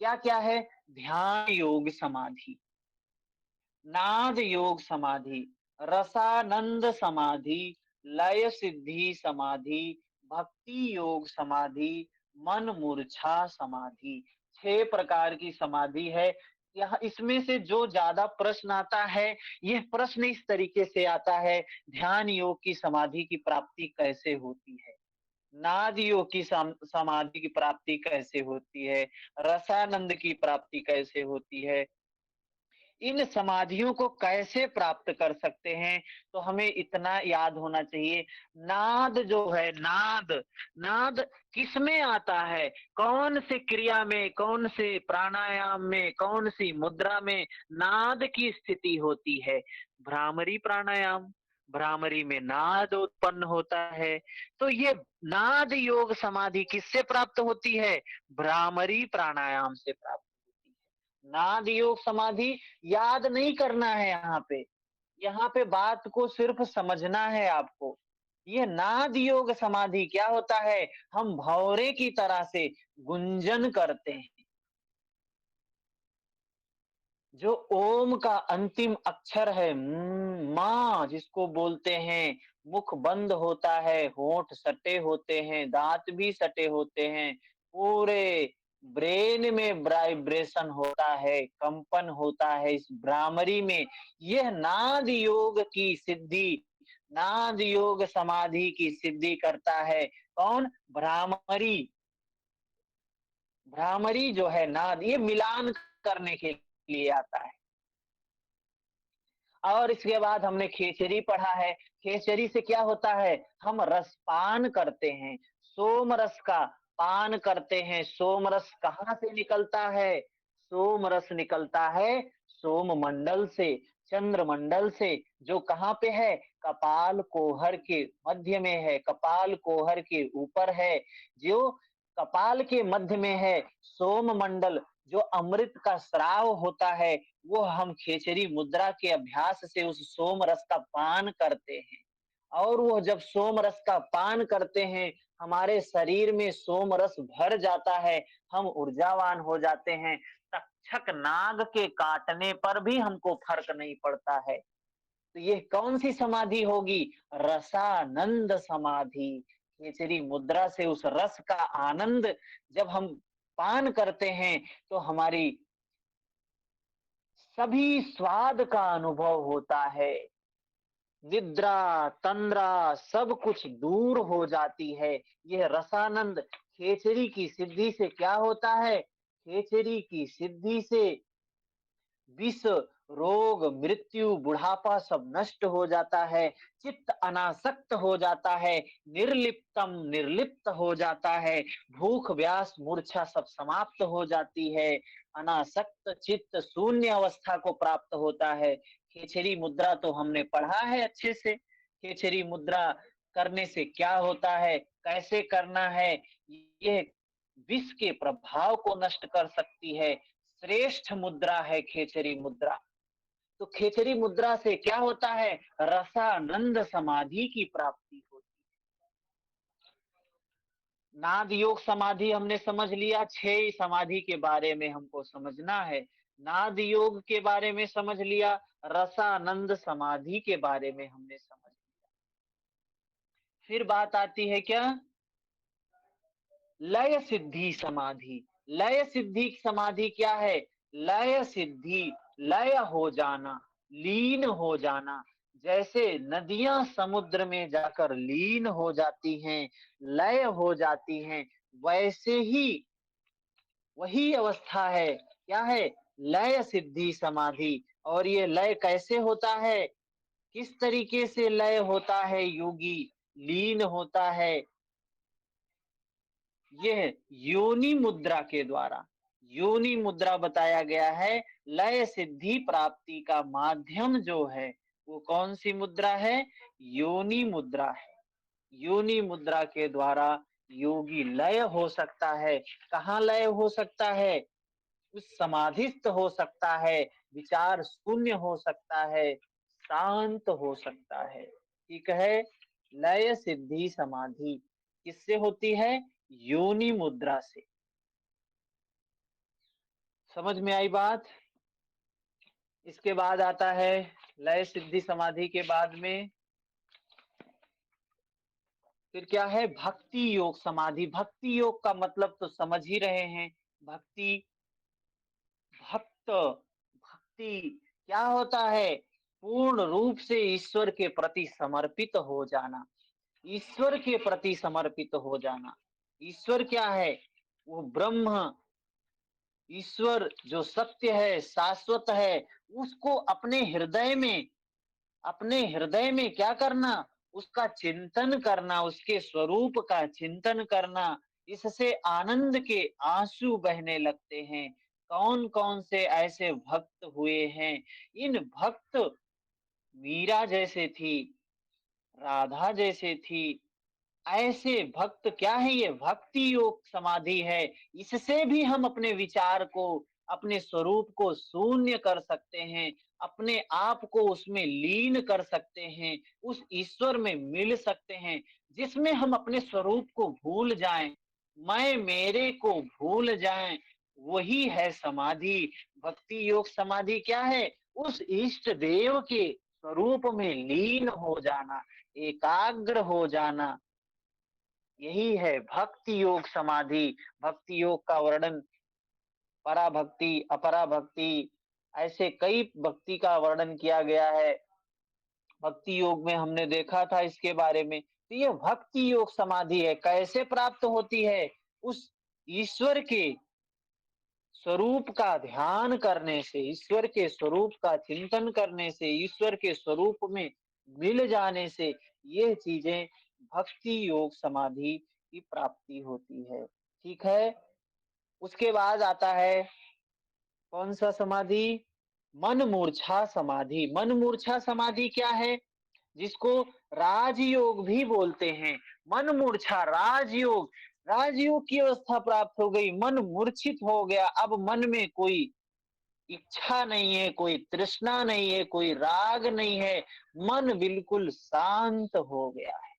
क्या क्या है? ध्यान योग समाधि, नाद योग समाधि, रसानंद समाधि, लय सिद्धि समाधि, भक्ति योग समाधि, मन मूर्छा समाधि। 6 प्रकार की समाधि है। यह इसमें से जो ज्यादा प्रश्न आता है, यह प्रश्न इस तरीके से आता है, ध्यान योग की समाधि की प्राप्ति कैसे होती है, नाद योग की समाधि की प्राप्ति कैसे होती है, रसानंद की प्राप्ति कैसे होती है, इन समाधियों को कैसे प्राप्त कर सकते हैं। तो हमें इतना याद होना चाहिए, नाद जो है, नाद, नाद किसमें आता है, कौन से क्रिया में, कौन से प्राणायाम में, कौन सी मुद्रा में नाद की स्थिति होती है? भ्रामरी प्राणायाम, भ्रामरी में नाद उत्पन्न होता है। तो ये नाद योग समाधि किससे प्राप्त होती है? भ्रामरी प्राणायाम से प्राप्त होती है। नाद योग समाधि याद नहीं करना है यहाँ पे बात को सिर्फ समझना है आपको। ये नाद योग समाधि क्या होता है? हम भौरे की तरह से गुंजन करते हैं। जो ओम का अंतिम अक्षर है, माँ जिसको बोलते हैं, मुख बंद होता है, होंठ सटे होते हैं, दांत भी सटे होते हैं, पूरे ब्रेन में वाइब्रेशन होता है, कंपन होता है इस भ्रामरी में। यह नाद योग की सिद्धि, नाद योग समाधि की सिद्धि करता है कौन? भ्रामरी। भ्रामरी जो है नाद, ये मिलान करने के लिए आता है। और इसके बाद हमने खेचरी पढ़ा है। खेचरी से क्या होता है? हम रसपान करते हैं, सोम रस का पान करते हैं। सोम रस कहाँ से निकलता है? सोम रस निकलता है सोम मंडल से, चंद्र मंडल से, जो कहाँ पे है? कपाल कोहर के मध्य में है, कपाल कोहर के ऊपर है। जो कपाल के मध्य में है सोम मंडल, जो अमृत का स्राव होता है, वो हम खेचरी मुद्रा के अभ्यास से उस सोम रस का पान करते हैं। और वो जब सोम रस का पान करते हैं, हमारे शरीर में सोम रस भर जाता है, हम ऊर्जावान हो जाते हैं। तक्षक नाग के काटने पर भी हमको फर्क नहीं पड़ता है। तो ये कौन सी समाधि होगी? रसानंद समाधि। खेचरी मुद्रा से उस रस का आनंद जब हम पान करते हैं, तो हमारी सभी स्वाद का अनुभव होता है। निद्रा तंद्रा सब कुछ दूर हो जाती है। यह रसानंद खेचरी की सिद्धि से क्या होता है? खेचरी की सिद्धि से विष, रोग, मृत्यु, बुढ़ापा सब नष्ट हो जाता है। चित्त अनासक्त हो जाता है, निर्लिप्तम निर्लिप्त हो जाता है, भूख व्यास मूर्छा सब समाप्त हो जाती है। अनासक्त चित्त शून्य अवस्था को प्राप्त होता है। खेचरी मुद्रा तो हमने पढ़ा है अच्छे से। खेचरी मुद्रा करने से क्या होता है, कैसे करना है? यह विष के प्रभाव को नष्ट कर सकती है। श्रेष्ठ मुद्रा है खेचरी मुद्रा। तो खेचरी मुद्रा से क्या होता है? रसानंद समाधि की प्राप्ति होती है। नाद योग समाधि हमने समझ लिया। 6 समाधि के बारे में हमको समझना है। नाद योग के बारे में समझ लिया, रसानंद समाधि के बारे में हमने समझ लिया। फिर बात आती है क्या? लय सिद्धि समाधि। लय सिद्धि समाधि क्या है? लय सिद्धि, लय हो जाना, लीन हो जाना। जैसे नदियां समुद्र में जाकर लीन हो जाती हैं, लय हो जाती हैं, वैसे ही वही अवस्था है। क्या है? लय सिद्धि समाधि। और ये लय कैसे होता है? किस तरीके से लय होता है? योगी लीन होता है, यह योनि मुद्रा के द्वारा। योनि मुद्रा बताया गया है। लय सिद्धि प्राप्ति का माध्यम जो है, वो कौन सी मुद्रा है? योनि मुद्रा है। योनि मुद्रा के द्वारा योगी लय हो सकता है। कहाँ लय हो सकता है? उस समाधिस्थ हो सकता है, विचार शून्य हो सकता है, शांत हो सकता है। ठीक है। लय सिद्धि समाधि किससे होती है? योनि मुद्रा से। समझ में आई बात? इसके बाद आता है लय सिद्धि समाधि के बाद में फिर क्या है, भक्ति योग समाधि। भक्ति योग का मतलब तो समझ ही रहे हैं। भक्ति, भक्त, भक्ति क्या होता है? पूर्ण रूप से ईश्वर के प्रति समर्पित हो जाना। ईश्वर के प्रति समर्पित हो जाना। ईश्वर क्या है? वो ब्रह्म, ईश्वर जो सत्य है, शाश्वत है, उसको अपने हृदय में क्या करना? उसका चिंतन करना, उसके स्वरूप का चिंतन करना। इससे आनंद के आंसू बहने लगते हैं। कौन कौन से ऐसे भक्त हुए हैं? इन भक्त मीरा जैसे थी, राधा जैसे थी, ऐसे भक्त क्या है? ये भक्ति योग समाधि है। इससे भी हम अपने विचार को, अपने स्वरूप को शून्य कर सकते हैं, अपने आप को उसमें लीन कर सकते हैं, उस ईश्वर में मिल सकते हैं, जिसमें हम अपने स्वरूप को भूल जाएं, मैं मेरे को भूल जाएं। वही है समाधि। भक्ति योग समाधि क्या है? उस इष्ट देव के स्वरूप में लीन हो जाना, एकाग्र हो जाना, यही है भक्ति योग समाधि। भक्ति योग का वर्णन पराभक्ति, अपराभक्ति, ऐसे कई भक्ति का वर्णन किया गया है। भक्ति योग में हमने देखा था इसके बारे में। तो ये भक्ति योग समाधि है। कैसे प्राप्त होती है? उस ईश्वर के स्वरूप का ध्यान करने से, ईश्वर के स्वरूप का चिंतन करने से, ईश्वर के स्वरूप में मिल जाने से, ये चीजें भक्ति योग समाधि की प्राप्ति होती है। ठीक है। उसके बाद आता है कौन सा समाधि? मन मूर्छा समाधि। मन मूर्छा समाधि क्या है? जिसको राजयोग भी बोलते हैं। मन मूर्छा, राजयोग, राजयोग की अवस्था प्राप्त हो गई, मन मूर्छित हो गया। अब मन में कोई इच्छा नहीं है, कोई तृष्णा नहीं है, कोई राग नहीं है, मन बिल्कुल शांत हो गया है,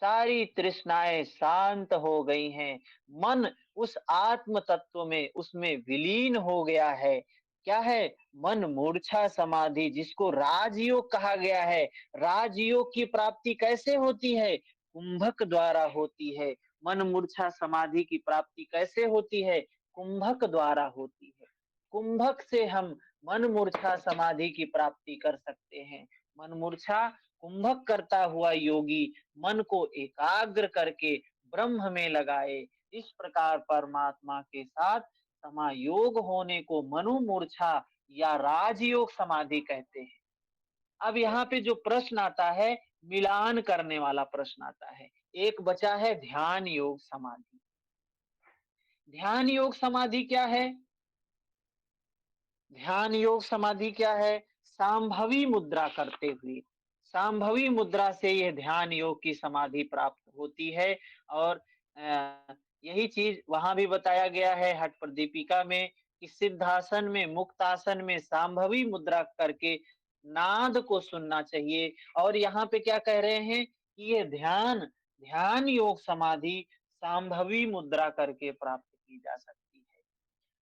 सारी तृष्णाएं शांत हो गई हैं। मन उस आत्म तत्व में, उसमें विलीन हो गया है। क्या है? मन मूर्छा समाधि, जिसको राजयोग कहा गया है। राजयोग की प्राप्ति कैसे होती है? कुंभक द्वारा होती है। मन मूर्छा समाधि की प्राप्ति कैसे होती है? कुंभक द्वारा होती है। कुंभक से हम मन मूर्छा समाधि की प्राप्ति कर सकते हैं। मन मूर्छा कुंभक करता हुआ योगी मन को एकाग्र करके ब्रह्म में लगाए। इस प्रकार परमात्मा के साथ समायोग होने को मनु मूर्छा या राजयोग समाधि कहते हैं। अब यहाँ पे जो प्रश्न आता है, मिलान करने वाला प्रश्न आता है। एक बचा है ध्यान योग समाधि। ध्यान योग समाधि क्या है? ध्यान योग समाधि क्या है? सांभवी मुद्रा करते हुए, सांभवी मुद्रा से यह ध्यान योग की समाधि प्राप्त होती है। और यही चीज वहां भी बताया गया है हठ प्रदीपिका में कि सिद्धासन में, मुक्तासन में सांभवी मुद्रा करके नाद को सुनना चाहिए। और यहाँ पे क्या कह रहे हैं कि ये ध्यान, ध्यान योग समाधि सांभवी मुद्रा करके प्राप्त की जा सकती है।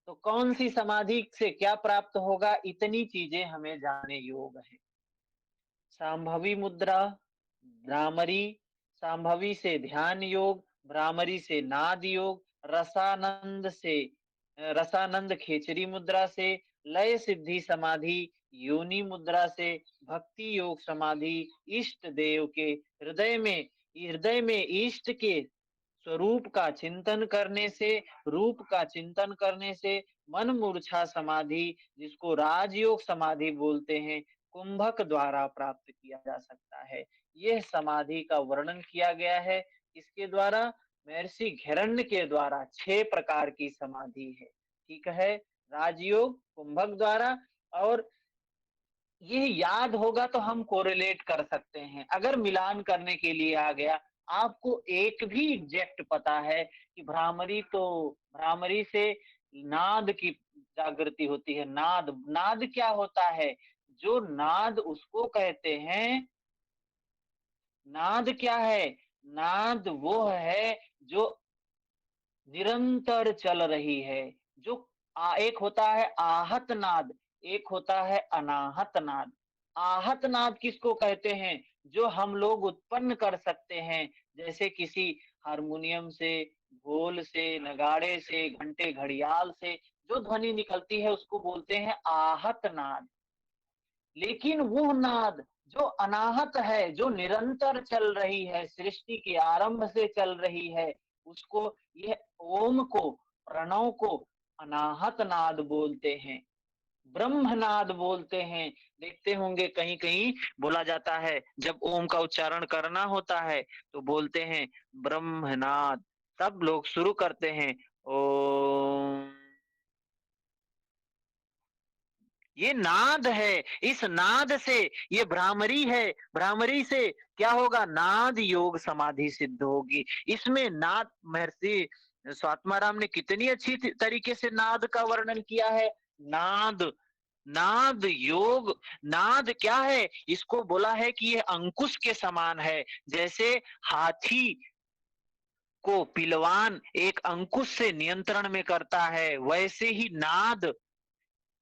तो कौन सी समाधि से क्या प्राप्त होगा, इतनी चीजें हमें जानने योग है। सांभवी मुद्रा, भ्रामरी, सांभवी से ध्यान योग, भ्रामरी से नाद योग, रसानंद से रसानंद खेचरी मुद्रा से, लय सिद्धि समाधि योनि मुद्रा से, भक्ति योग समाधि इष्ट देव के हृदय में इष्ट के स्वरूप का चिंतन करने से, रूप का चिंतन करने से, मन मूर्छा समाधि, जिसको राजयोग समाधि बोलते हैं, कुंभक द्वारा प्राप्त किया जा सकता है। यह समाधि का वर्णन किया गया है इसके द्वारा, महर्षि घेरण्य के द्वारा। 6 प्रकार की समाधि है। ठीक है। राजयोग, कुंभक द्वारा। और ये याद होगा तो हम कोरिलेट कर सकते हैं। अगर मिलान करने के लिए आ गया, आपको एक भी एग्जैक्ट पता है कि भ्रामरी से नाद की जागृति होती है। नाद, नाद क्या होता है? जो नाद उसको कहते हैं, नाद क्या है? नाद वो है जो निरंतर चल रही है, जो एक होता है आहत नाद, एक होता है अनाहत नाद। आहत नाद किसको कहते हैं? जो हम लोग उत्पन्न कर सकते हैं, जैसे किसी हारमोनियम से, ढोल से, नगाड़े से, घंटे घड़ियाल से जो ध्वनि निकलती है उसको बोलते हैं आहत नाद। लेकिन वो नाद जो अनाहत है, जो निरंतर चल रही है, सृष्टि के आरंभ से चल रही है, उसको, यह ओम को, प्रणव को अनाहत नाद बोलते हैं, ब्रह्मनाद बोलते हैं। देखते होंगे कहीं कहीं बोला जाता है, जब ओम का उच्चारण करना होता है तो बोलते हैं ब्रह्मनाद। सब लोग शुरू करते हैं ओम। ये नाद है, इस नाद से, ये भ्रामरी है, भ्रामरी से क्या होगा? नाद योग समाधि सिद्ध होगी। इसमें नाद, महर्षि स्वात्माराम ने कितनी अच्छी तरीके से नाद का वर्णन किया है। नाद, नाद योग, नाद क्या है? इसको बोला है कि यह अंकुश के समान है। जैसे हाथी को पिलवान एक अंकुश से नियंत्रण में करता है, वैसे ही नाद,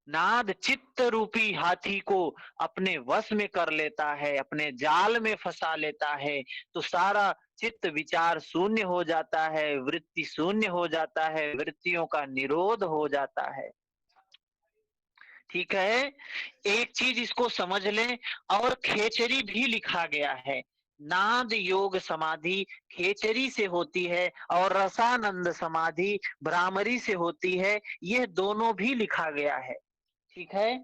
नाद चित्त रूपी हाथी को अपने वश में कर लेता है, अपने जाल में फंसा लेता है। तो सारा चित्त विचार शून्य हो जाता है, वृत्ति शून्य हो जाता है, वृत्तियों का निरोध हो जाता है। ठीक है, एक चीज इसको समझ लें। और खेचरी भी लिखा गया है। नाद योग समाधि खेचरी से होती है और रसानंद समाधि भ्रामरी से होती है। यह दोनों भी लिखा गया है। ठीक है,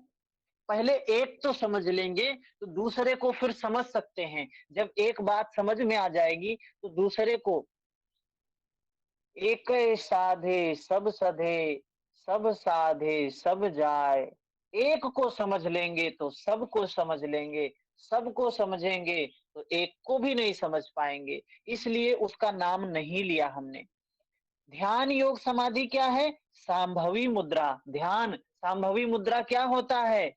पहले एक तो समझ लेंगे तो दूसरे को फिर समझ सकते हैं। जब एक बात समझ में आ जाएगी तो दूसरे को, एक साधे सब सधे, सब साधे सब जाए। एक को समझ लेंगे तो सबको समझ लेंगे, सबको समझेंगे तो एक को भी नहीं समझ पाएंगे, इसलिए उसका नाम नहीं लिया हमने। ध्यान योग समाधि क्या है? सांभवी मुद्रा। ध्यान सांभवी मुद्रा क्या होता है?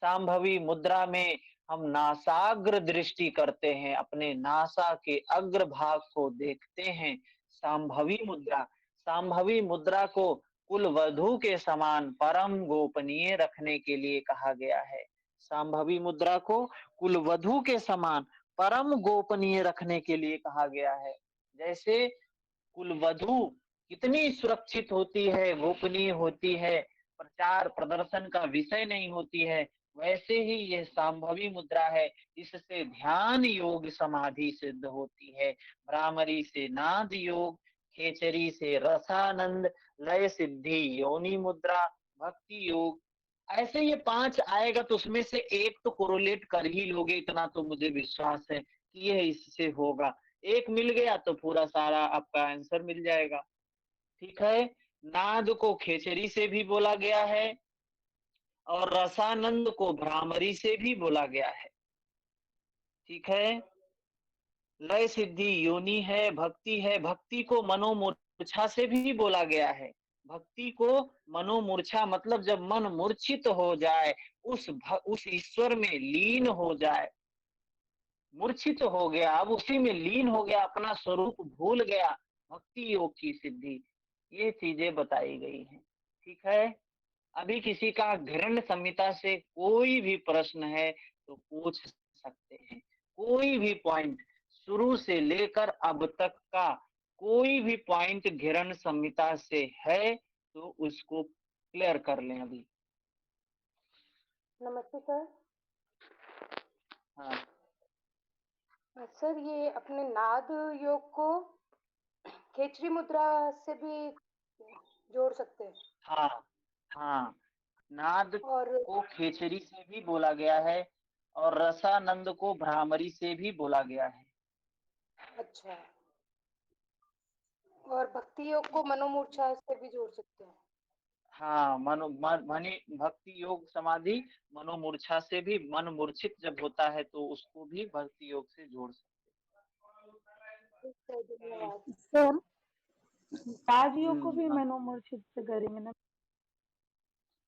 सांभवी मुद्रा में हम नासाग्र दृष्टि करते हैं, अपने नासा के अग्र भाग को देखते हैं। सांभवी मुद्रा, सांभवी मुद्रा को कुल वधु के समान परम गोपनीय रखने के लिए कहा गया है। सांभवी मुद्रा को कुल वधु के समान परम गोपनीय रखने के लिए कहा गया है। जैसे कुलवधू कितनी सुरक्षित होती है, गोपनीय होती है, प्रचार प्रदर्शन का विषय नहीं होती है, वैसे ही यह सांभवी मुद्रा है। इससे ध्यान योग समाधि सिद्ध होती है। भ्रामरी से नाद योग, खेचरी से रसानंद, लय सिद्धि योनि मुद्रा, भक्ति योग। ऐसे ये 5 आएगा तो उसमें से एक तो कोरोलेट कर ही लोगे, इतना तो मुझे विश्वास है कि यह इससे होगा। एक मिल गया तो पूरा सारा आपका आंसर मिल जाएगा। ठीक है, नाद को खेचरी से भी बोला गया है और रसानंद को भ्रामरी से भी बोला गया है। ठीक है, लय सिद्धि योनि है, भक्ति है, भक्ति को मनोमूर्छा से भी बोला गया है। भक्ति को मनोमूर्छा मतलब जब मन मूर्छित हो जाए, उस ईश्वर में लीन हो जाए, मूर्छित हो गया, अब उसी में लीन हो गया, अपना स्वरूप भूल गया, भक्ति योग की सिद्धि। ये चीजें बताई गई हैं। ठीक है, अभी किसी का घृण संहिता से कोई भी प्रश्न है तो पूछ सकते हैं। कोई भी पॉइंट शुरू से लेकर अब तक का कोई भी पॉइंट घृण संहिता से है तो उसको क्लियर कर लें अभी। नमस्ते सर। हाँ सर, ये अपने नाद योग को खेचरी मुद्रा से भी जोड़ सकते हैं? हाँ हाँ, नाद और को खेचरी से भी बोला गया है और रसानंद को भ्रामरी से भी बोला गया है। अच्छा, और भक्ति योग को मनोमूर्छा से भी जोड़ सकते हैं? हाँ, मनी भक्ति योग समाधि मनोमूर्छा से भी, मन मूर्छित जब होता है तो उसको भी भक्ति योग से जोड़ सकते ठीक है, धन्यवाद सर। राजयोग को हैं। भी हाँ मनोमूर्छित से करेंगे ना?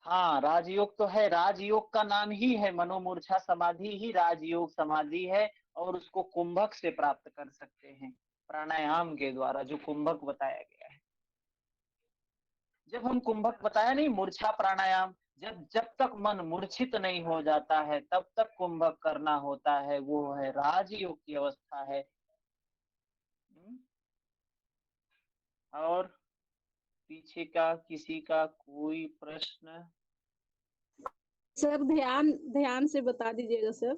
हाँ, राजयोग तो है, राजयोग का नाम ही है, मनोमूर्छा समाधि ही राजयोग समाधि है। और उसको कुंभक से प्राप्त कर सकते हैं, प्राणायाम के द्वारा, जो कुंभक बताया गया है। जब हम कुंभक बताया नहीं, मूर्छा प्राणायाम, जब जब तक मन मूर्छित नहीं हो जाता है तब तक कुंभक करना होता है, वो है राजयोग की अवस्था है। और पीछे का किसी का कोई प्रश्न? सर ध्यान ध्यान से बता दीजिएगा सर।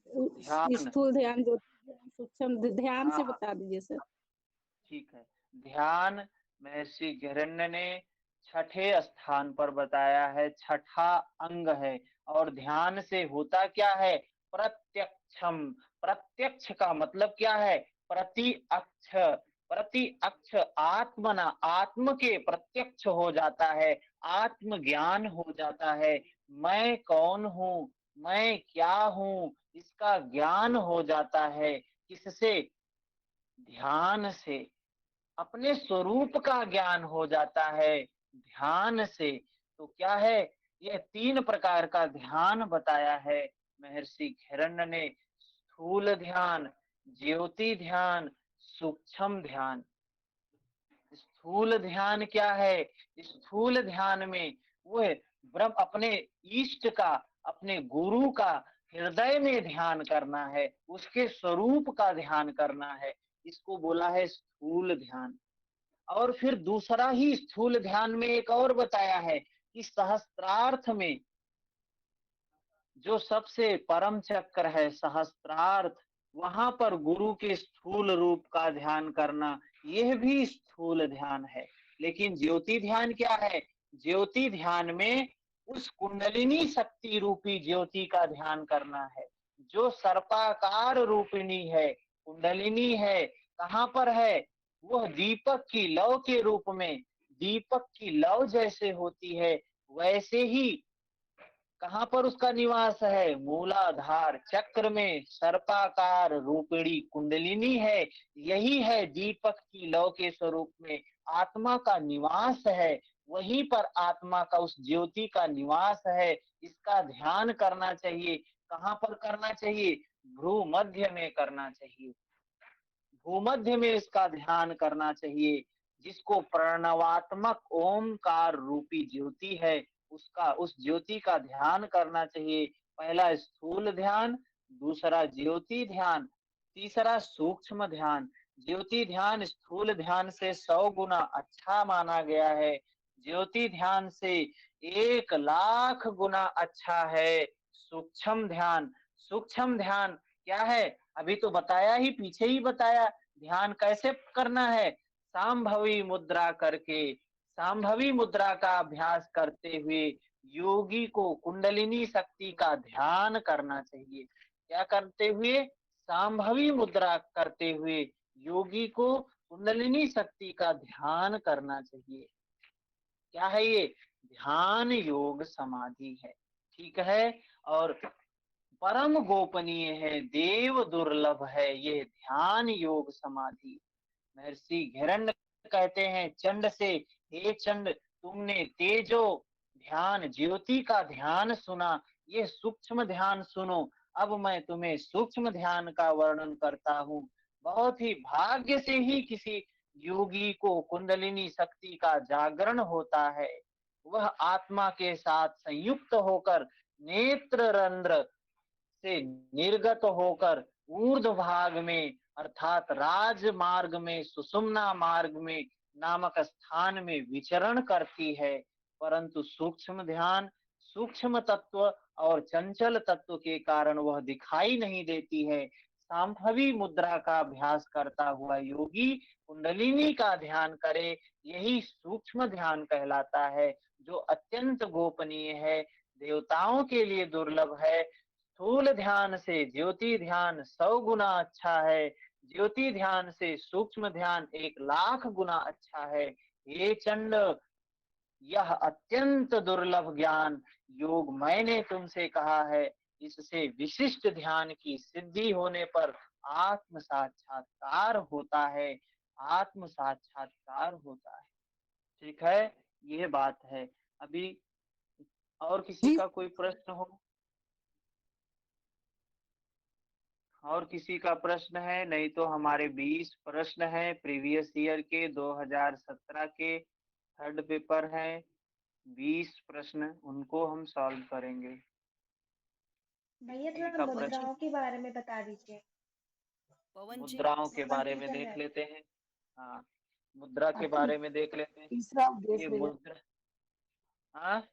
ध्यान, स्थूल ध्यान जो सूक्ष्म ध्यान से हाँ बता दीजिए सर। ठीक है। ध्यान महर्षि हिरण्य ने छठे स्थान पर बताया है, छठा अंग है। और ध्यान से होता क्या है? प्रत्यक्षम। प्रत्यक्ष का मतलब क्या है? प्रति अक्ष। प्रति अक्ष आत्मना, आत्म के प्रत्यक्ष हो जाता है, आत्म ज्ञान हो जाता है। मैं कौन हूँ, मैं क्या हूँ, इसका ज्ञान हो जाता है। किससे? ध्यान से। अपने स्वरूप का ज्ञान हो जाता है ध्यान से। तो क्या है? यह 3 प्रकार का ध्यान बताया है महर्षि हिरण्य ने। स्थूल ध्यान, ज्योति ध्यान, सूक्ष्म ध्यान। स्थूल ध्यान क्या है? स्थूल ध्यान में वह ब्रह्म, अपने इष्ट का, अपने गुरु का हृदय में ध्यान करना है, उसके स्वरूप का ध्यान करना है, इसको बोला है स्थूल ध्यान। और फिर दूसरा ही स्थूल ध्यान में एक और बताया है कि सहस्त्रार्थ में, जो सबसे परम चक्र है सहस्त्रार्थ, वहां पर गुरु के स्थूल रूप का ध्यान करना, यह भी स्थूल ध्यान है। लेकिन ज्योति ध्यान क्या है? ज्योति ध्यान में उस कुंडलिनी शक्ति रूपी ज्योति का ध्यान करना है, जो सर्पाकार रूपिणी है, कुंडलिनी है। कहाँ पर है? वह दीपक की लौ के रूप में, दीपक की लौ जैसे होती है वैसे ही कहां पर उसका निवास है? मूलाधार चक्र में सर्पाकार रूपिणी कुंडलिनी है। यही है दीपक की लौ के स्वरूप में आत्मा का निवास है। वहीं पर आत्मा का, उस ज्योति का निवास है। इसका ध्यान करना चाहिए। कहां पर करना चाहिए? भ्रू मध्य में करना चाहिए। भूमध्य में इसका ध्यान करना चाहिए, जिसको प्रणवात्मक ओमकार रूपी ज्योति है, उसका, उस ज्योति का ध्यान करना चाहिए। पहला स्थूल ध्यान, दूसरा ज्योति ध्यान, तीसरा सूक्ष्म ध्यान। ज्योति ध्यान स्थूल ध्यान से 100 गुना अच्छा माना गया है। ज्योति ध्यान से 1,00,000 गुना अच्छा है सूक्ष्म ध्यान। सूक्ष्म ध्यान क्या है? अभी तो बताया ही, पीछे ही बताया। ध्यान कैसे करना है? सांभवी मुद्रा करके, सांभवी मुद्रा का अभ्यास करते हुए योगी को कुंडलिनी शक्ति का ध्यान करना चाहिए। क्या करते हुए? सांभवी मुद्रा करते हुए योगी को कुंडलिनी शक्ति का ध्यान करना चाहिए। क्या है ये? ध्यान योग समाधि है। ठीक है। और परम गोपनीय है, देव दुर्लभ है ये ध्यान योग समाधि। महर्षि हिरण्य कहते हैं चंड से, हे चंड, तुमने तेजो ध्यान, ज्योति का ध्यान सुना, ये सूक्ष्म ध्यान सुनो। अब मैं तुम्हें सूक्ष्म ध्यान का वर्णन करता हूँ। बहुत ही भाग्य से ही किसी योगी को कुंडलिनी शक्ति का जागरण होता है। वह आत्मा के साथ संयुक्त होकर नेत्र रंध्र से निर्गत होकर ऊर्ध्व भाग में, अर्थात राजमार्ग में, सुषुम्ना मार्ग में नामक स्थान में विचरण करती है। परंतु सूक्ष्म ध्यान, सूक्ष्म तत्व और चंचल तत्व के कारण वह दिखाई नहीं देती है। सांभवी मुद्रा का अभ्यास करता हुआ योगी कुंडलिनी का ध्यान करे, यही सूक्ष्म ध्यान कहलाता है, जो अत्यंत गोपनीय है, देवताओं के लिए दुर्लभ है। स्थूल ध्यान से ज्योति ध्यान 100 गुना अच्छा है, ज्योति ध्यान से सूक्ष्म ध्यान 1,00,000 गुना अच्छा है। ये चंड, यह अत्यंत दुर्लभ ज्ञान योग मैंने तुमसे कहा है। इससे विशिष्ट ध्यान की सिद्धि होने पर आत्म साक्षात्कार होता है, आत्म साक्षात्कार होता है। ठीक है, यह बात है। अभी और किसी जी का कोई प्रश्न हो? और किसी का प्रश्न है? नहीं तो हमारे 20 प्रश्न हैं प्रीवियस ईयर के, 2017 के। थर्ड पेपर है, 20 प्रश्न, उनको हम सॉल्व करेंगे। भैया हिस्ट्री थोड़ा का प्रश्न, मुद्राओं के बारे में बता दीजिए। पवन जी मुद्राओं के बारे में कंफ्यूजन देख है। लेते हैं। हाँ, मुद्रा के आती बारे में देख लेते हैं। तीसरा देश ये विजय मुद्रा, हाँ